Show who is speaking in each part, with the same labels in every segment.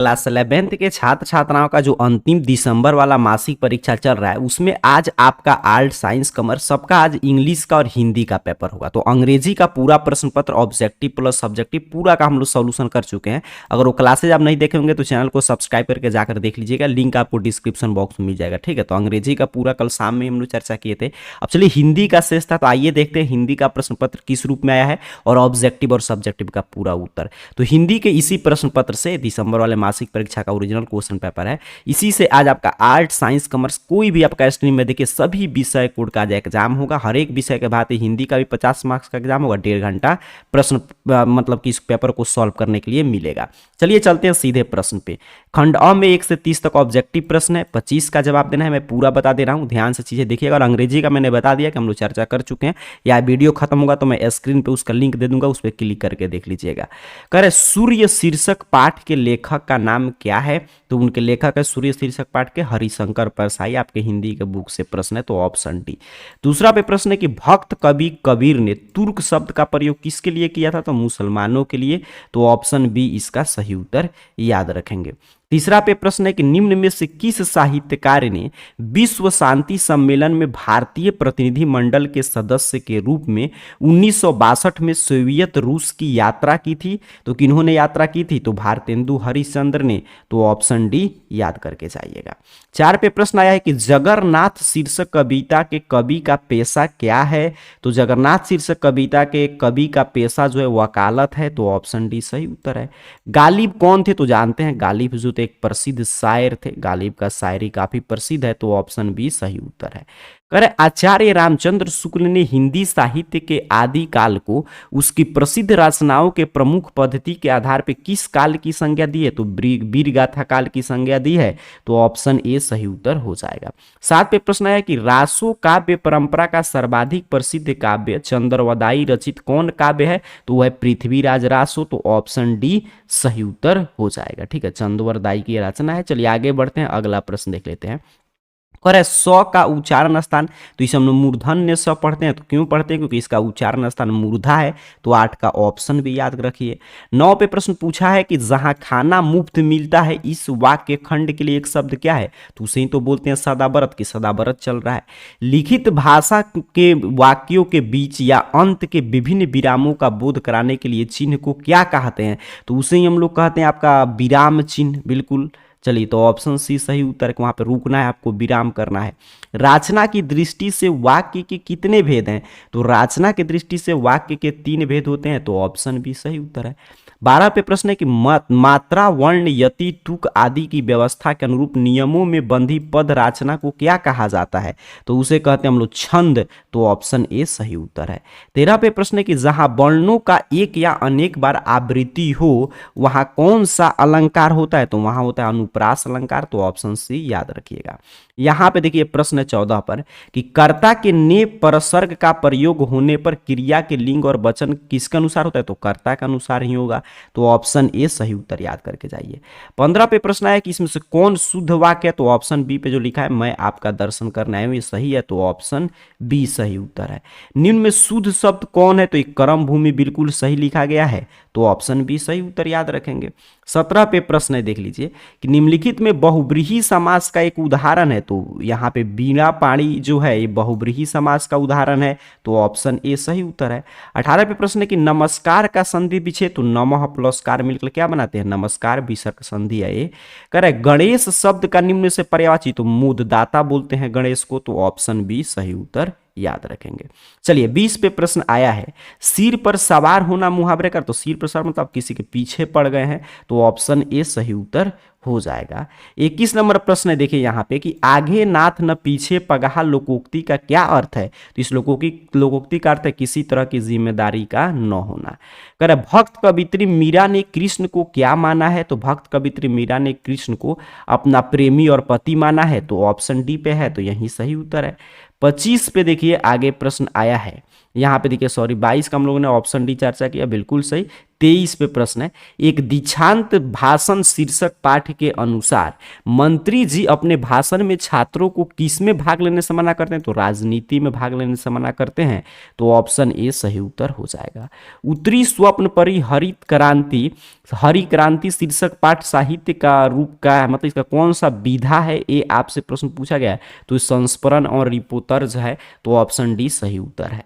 Speaker 1: Class 11th के छात्र छात्राओं का जो अंतिम दिसंबर वाला मासिक परीक्षा चल रहा है उसमें आज आपका आर्ट साइंस कॉमर्स सबका आज इंग्लिश का और हिंदी का पेपर होगा। तो अंग्रेजी का पूरा प्रश्न पत्र ऑब्जेक्टिव प्लस सब्जेक्टिव पूरा का हम लोग सॉल्यूशन कर चुके हैं। अगर वो क्लासेज आप नहीं देखे होंगे तो चैनल को सब्सक्राइब करके जाकर देख लीजिएगा, लिंक आपको डिस्क्रिप्शन बॉक्स में मिल जाएगा। ठीक है, तो अंग्रेजी का पूरा कल शाम में हम लोग चर्चा किए थे। अब चलिए हिंदी का शेष था, तो आइए देखते हैं हिंदी का प्रश्न पत्र किस रूप में आया है और ऑब्जेक्टिव और सब्जेक्टिव का पूरा उत्तर। तो हिंदी के इसी प्रश्न पत्र से दिसंबर वाले मासिक परीक्षा का ओरिजिनल क्वेश्चन पेपर है। इसी से आज आपका आर्ट साइंस कॉमर्स कोई भी आपका स्ट्रीम में देखिए सभी विषय कोड का आज एग्जाम होगा। हर एक विषय के बाद हिंदी का भी 50 मार्क्स का एग्जाम होगा। 1.5 घंटा प्रश्न मतलब कि इस पेपर को सॉल्व करने के लिए मिलेगा। चलिए चलते हैं सीधे प्रश्न पे। खंड अ में 1 से 30 तक ऑब्जेक्टिव प्रश्न है, 25 का जवाब देना है। मैं पूरा बता दे रहा हूं, ध्यान से चीजें देखिएगा। और अंग्रेजी का मैंने बता दिया कि हम लोग चर्चा कर चुके हैं। या वीडियो खत्म होगा तो मैं स्क्रीन पे उसका लिंक दे दूंगा, उस पर क्लिक करके देख लीजिएगा। कह रहे सूर्य शीर्षक पाठ के लेखक का नाम क्या है? तो उनके लेखक है सूर्य शीर्षक पाठ के हरिशंकर परसाई। आपके हिंदी के बुक से प्रश्न है, तो ऑप्शन डी। दूसरा पे प्रश्न है कि भक्त कवि कबीर ने तुर्क शब्द का प्रयोग किसके लिए किया था? तो मुसलमानों के लिए। तो ऑप्शन बी इसका सही उत्तर याद रखेंगे। तीसरा पे प्रश्न है कि निम्न में से किस साहित्यकार ने विश्व शांति सम्मेलन में भारतीय प्रतिनिधि मंडल के सदस्य के रूप में 1962 में सोवियत रूस की यात्रा की थी? तो किन्होंने यात्रा की थी? तो भारतेंदु हरिश्चंद्र ने। तो ऑप्शन डी याद करके जाइएगा। 4 पे प्रश्न आया है कि जगन्नाथ शीर्षक कविता के कवि का पेशा क्या है? तो जगन्नाथ शीर्षक कविता के कवि का पेशा जो है वकालत है। तो ऑप्शन डी सही उत्तर है। गालिब कौन थे? तो जानते हैं गालिब जो एक प्रसिद्ध शायर थे। गालिब का शायरी काफी प्रसिद्ध है। तो ऑप्शन बी सही उत्तर है। कह रहे आचार्य रामचंद्र शुक्ल ने हिंदी साहित्य के आदि काल को उसकी प्रसिद्ध रचनाओं के प्रमुख पद्धति के आधार पर किस काल की संज्ञा दी है? तो वीर गाथा काल की संज्ञा दी है। तो ऑप्शन ए सही उत्तर हो जाएगा। 7 पे प्रश्न आया कि रासो काव्य परंपरा का सर्वाधिक प्रसिद्ध काव्य चंद्रवदाई रचित कौन काव्य है? तो वह पृथ्वीराज रासो। तो ऑप्शन डी सही उत्तर हो जाएगा। ठीक है, चंद्रवदाई की रचना है। चलिए आगे बढ़ते हैं, अगला प्रश्न देख लेते हैं। कह रहे स का उच्चारण स्थान, तो इसे हम लोग मूर्धन्य स पढ़ते हैं। तो क्यों पढ़ते हैं? क्योंकि इसका उच्चारण स्थान मूर्धा है। तो 8 का ऑप्शन भी याद रखिए। 9 पे प्रश्न पूछा है कि जहां खाना मुफ्त मिलता है इस वाक्य खंड के लिए एक शब्द क्या है? तो उसे ही तो बोलते हैं सदाव्रत, की सदाव्रत चल रहा है। लिखित भाषा के वाक्यों के बीच या अंत के विभिन्न विरामों का बोध कराने के लिए चिन्ह को क्या कहते हैं? तो उसे ही हम लोग कहते हैं आपका विराम चिन्ह। बिल्कुल, चलिए तो ऑप्शन सी सही उत्तर है। वहां पर रुकना है, आपको विराम करना है। रचना की दृष्टि से वाक्य के कितने भेद हैं? तो रचना की दृष्टि से वाक्य के 3 भेद होते हैं। तो ऑप्शन बी सही उत्तर है। 12 पे प्रश्न है कि मात्रा वर्ण यति तुक आदि की व्यवस्था के अनुरूप नियमों में बंधी पद रचना को क्या कहा जाता है? तो उसे कहते हैं हम लोग छंद। तो ऑप्शन ए सही उत्तर है। 13 पे प्रश्न है कि जहां वर्णों का एक या अनेक बार आवृत्ति हो वहां कौन सा अलंकार होता है? तो वहां होता है अनुप्रास अलंकार। तो ऑप्शन सी याद रखिएगा। यहां पे देखिए प्रश्न है 14 पर कि कर्ता के ने परसर्ग का प्रयोग होने पर क्रिया के लिंग और वचन किसके अनुसार होता है? तो कर्ता के अनुसार ही होगा। तो ऑप्शन ए सही उत्तर याद करके जाइए। 15 पे प्रश्न आया कि इसमें से कौन शुद्ध वाक्य है? तो ऑप्शन बी पे जो लिखा है मैं आपका दर्शन करने आया हूं, ये सही है। तो ऑप्शन बी सही उत्तर है। निम्न में शुद्ध शब्द कौन है? तो एक कर्म भूमि बिल्कुल सही लिखा गया है। तो ऑप्शन बी सही उत्तर याद रखेंगे। 17 पे प्रश्न है, देख लीजिए कि निम्नलिखित में बहुब्रीहि समास का एक उदाहरण है। तो यहाँ पे बीना पाणी जो है ये बहुब्रीहि समास का उदाहरण है। तो ऑप्शन ए सही उत्तर है। 18 पे प्रश्न है कि नमस्कार का संधि विच्छेद, तो नमः प्लस कार मिलकर क्या बनाते हैं? नमस्कार। विसर्ग संधि है ये। कह रहे गणेश शब्द का निम्न से पर्यायवाची, तो मोददाता बोलते हैं गणेश को। तो ऑप्शन बी सही उत्तर याद रखेंगे। चलिए 20 पे प्रश्न आया है सिर पर सवार होना मुहावरे का। तो सिर पर सवार मतलब किसी के पीछे पड़ गए हैं। तो ऑप्शन ए सही उत्तर हो जाएगा। 21 नंबर प्रश्न है, देखिए यहाँ पे कि आगे नाथ न पीछे पगहा लोकोक्ति का क्या अर्थ है? तो इस लोकोक्ति का अर्थ है किसी तरह की जिम्मेदारी का न होना। कह रहे भक्त कवित्री मीरा ने कृष्ण को क्या माना है? तो भक्त कवित्री मीरा ने कृष्ण को अपना प्रेमी और पति माना है। तो ऑप्शन डी पे है। तो यही सही उत्तर है। 25 पे देखिए आगे प्रश्न आया है यहाँ पे देखिए सॉरी 22 का हम लोगों ने ऑप्शन डी चर्चा किया, बिल्कुल सही। 23 पे प्रश्न है, एक दीक्षांत भाषण शीर्षक पाठ के अनुसार मंत्री जी अपने भाषण में छात्रों को किस में भाग लेने से मना करते हैं? तो राजनीति में भाग लेने से मना करते हैं, तो ऑप्शन ए सही उत्तर हो जाएगा। उत्तरी स्वप्न परी हरि क्रांति शीर्षक पाठ साहित्य का रूप का मतलब इसका कौन सा विधा है, ये आपसे प्रश्न पूछा गया है, तो संस्मरण और रिपोर्टर्ज है, तो ऑप्शन डी सही उत्तर है।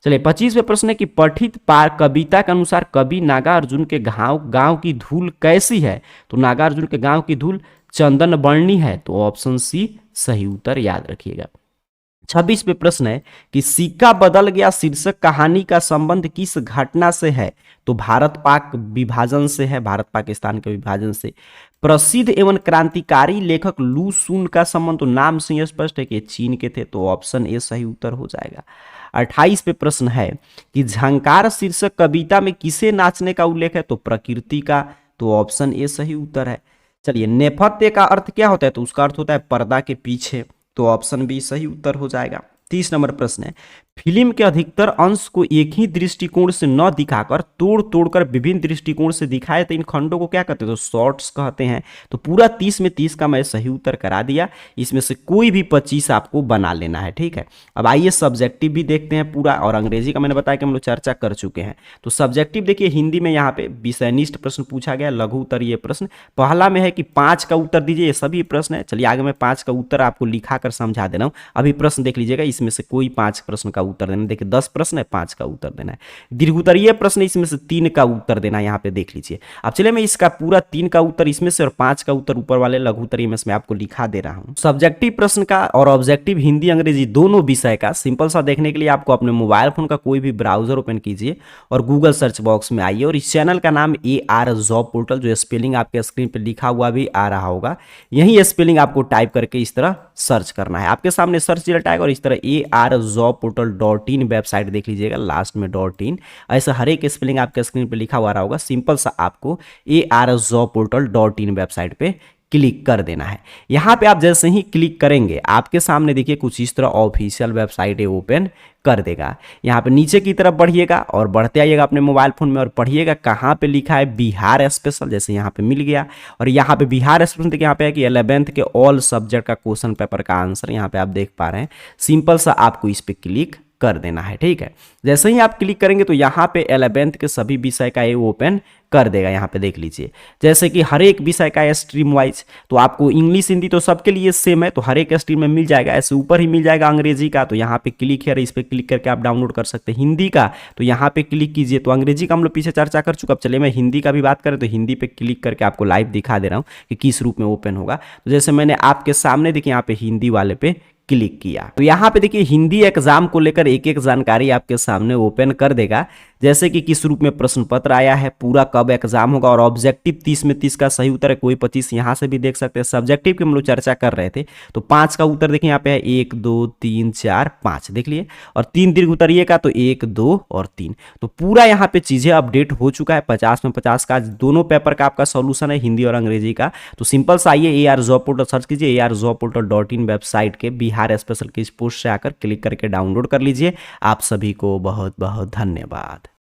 Speaker 1: चलिए 25वें प्रश्न है कि पठित कविता के अनुसार कवि नागार्जुन के गांव की धूल कैसी है? तो नागार्जुन के गांव की धूल चंदन वर्णी है, तो ऑप्शन सी सही उत्तर याद रखिएगा। 26वें प्रश्न है कि सिक्का बदल गया शीर्षक कहानी का संबंध किस घटना से है? तो भारत पाक विभाजन से है, भारत पाकिस्तान के विभाजन से। प्रसिद्ध एवं क्रांतिकारी लेखक लू सुन का संबंध, तो नाम से स्पष्ट है कि चीन के थे, तो ऑप्शन ए सही उत्तर हो जाएगा। 28 पे प्रश्न है कि झंकार शीर्षक कविता में किसे नाचने का उल्लेख है? तो प्रकृति का, तो ऑप्शन ए सही उत्तर है। चलिए नेपथ्य का अर्थ क्या होता है? तो उसका अर्थ होता है पर्दा के पीछे, तो ऑप्शन बी सही उत्तर हो जाएगा। 30 नंबर प्रश्न है, फिल्म के अधिकतर अंश को एक ही दृष्टिकोण से न दिखाकर तोड़ तोड़कर विभिन्न दृष्टिकोण से दिखाए तो इन खंडों को क्या कहते हैं? तो शॉर्ट्स कहते हैं। तो पूरा 30 में 30 का मैं सही उत्तर करा दिया, इसमें से कोई भी 25 आपको बना लेना है, ठीक है। अब आइए सब्जेक्टिव भी देखते हैं पूरा, और अंग्रेजी का मैंने बताया कि हम लोग चर्चा कर चुके हैं। तो सब्जेक्टिव देखिए, हिंदी में यहाँ पे विषयनिष्ठ प्रश्न पूछा गया, लघु उत्तरीय प्रश्न। पहला में है कि 5 का उत्तर दीजिए, ये सभी प्रश्न है। चलिए आगे मैं 5 का उत्तर आपको लिखा कर समझा दे रहा हूँ। अभी प्रश्न देख लीजिएगा, इसमें से कोई 5 प्रश्न का उत्तर देना। देखिए 10 प्रश्न है, 5 का उत्तर देना है। दीर्घोत्तरीय प्रश्न इसमें से 3 का उत्तर देना है, यहाँ पे देख लीजिए। अब चलिए मैं इसका पूरा 3 का उत्तर इसमें से और 5 का उत्तर ऊपर वाले लघुत्तरीय में से मैं आपको लिखा दे रहा हूँ। सब्जेक्टिव प्रश्न का और ऑब्जेक्टिव हिंदी अंग्रेजी दोनों विषय का सिंपल सा देखने के लिए आपको अपने मोबाइल फोन का कोई भी ब्राउजर ओपन कीजिए और गूगल सर्च बॉक्स में आइए, और इस चैनल का नाम AR जॉब पोर्टल, जो स्पेलिंग आपके स्क्रीन पर लिखा हुआ भी आ रहा होगा, यही स्पेलिंग आपको टाइप करके इस तरह सर्च करना है। आपके सामने सर्च रिजल्ट आएगा और इस तरह ARjobportal.in वेबसाइट देख लीजिएगा, लास्ट में .in, ऐसा हर एक स्पेलिंग आपके स्क्रीन पे लिखा हुआ रहा होगा। सिंपल सा आपको ARjobportal.in वेबसाइट पे क्लिक कर देना है। यहाँ पे आप जैसे ही क्लिक करेंगे आपके सामने देखिए कुछ इस तरह ऑफिशियल वेबसाइट ओपन कर देगा। यहाँ पे नीचे की तरफ बढ़िएगा और बढ़ते आइएगा अपने मोबाइल फोन में और पढ़िएगा कहाँ पे लिखा है बिहार स्पेशल, जैसे यहाँ पे मिल गया। और यहाँ पे बिहार स्पेशल देखिए, यहाँ पे है कि 11th के ऑल सब्जेक्ट का क्वेश्चन पेपर का आंसर यहाँ पे आप देख पा रहे हैं। सिंपल सा आपको इस पे क्लिक कर देना है, ठीक है। जैसे ही आप क्लिक करेंगे तो यहाँ पे 11th के सभी विषय का ये ओपन कर देगा। यहाँ पे देख लीजिए, जैसे कि हर एक विषय का स्ट्रीम वाइज, तो आपको इंग्लिश हिंदी तो सबके लिए सेम है, तो हर एक स्ट्रीम में मिल जाएगा। ऐसे ऊपर ही मिल जाएगा अंग्रेजी का, तो यहाँ पे क्लिक है, इस पे क्लिक करके आप डाउनलोड कर सकते हैं। हिंदी का तो यहाँ पे क्लिक कीजिए, तो अंग्रेजी का हम लोग पीछे चर्चा कर चुका। अब चलिए मैं हिंदी का भी बात करें तो हिंदी पे क्लिक करके आपको लाइव दिखा दे रहा हूँ कि किस रूप में ओपन होगा। तो जैसे मैंने आपके सामने देखिए यहाँ पे हिंदी वाले पे क्लिक किया, तो यहाँ पे देखिए हिंदी एग्जाम को लेकर एक एक जानकारी आपके सामने ओपन कर देगा, जैसे कि किस रूप में प्रश्न पत्र आया है, पूरा कब एग्जाम होगा, और ऑब्जेक्टिव 30 में 30 का सही उत्तर है, कोई 25 यहाँ से भी देख सकते हैं। सब्जेक्टिव की हम लोग चर्चा कर रहे थे, तो 5 का उत्तर देखिए यहाँ पे है 1 2 3 4 5 देख लिए, और 3 दीर्घ उत्तरीय का तो 1 2 और 3। तो पूरा यहाँ पे चीजें अपडेट हो चुका है। 50 में 50 का दोनों पेपर का आपका सोल्यूशन है, हिंदी और अंग्रेजी का। तो सिंपल सा आइए AR जॉब पोर्टल सर्च कीजिए, ARjobportal.in वेबसाइट के बिहार स्पेशल की इस पोस्ट से आकर क्लिक करके डाउनलोड कर लीजिए। आप सभी को बहुत बहुत धन्यवाद।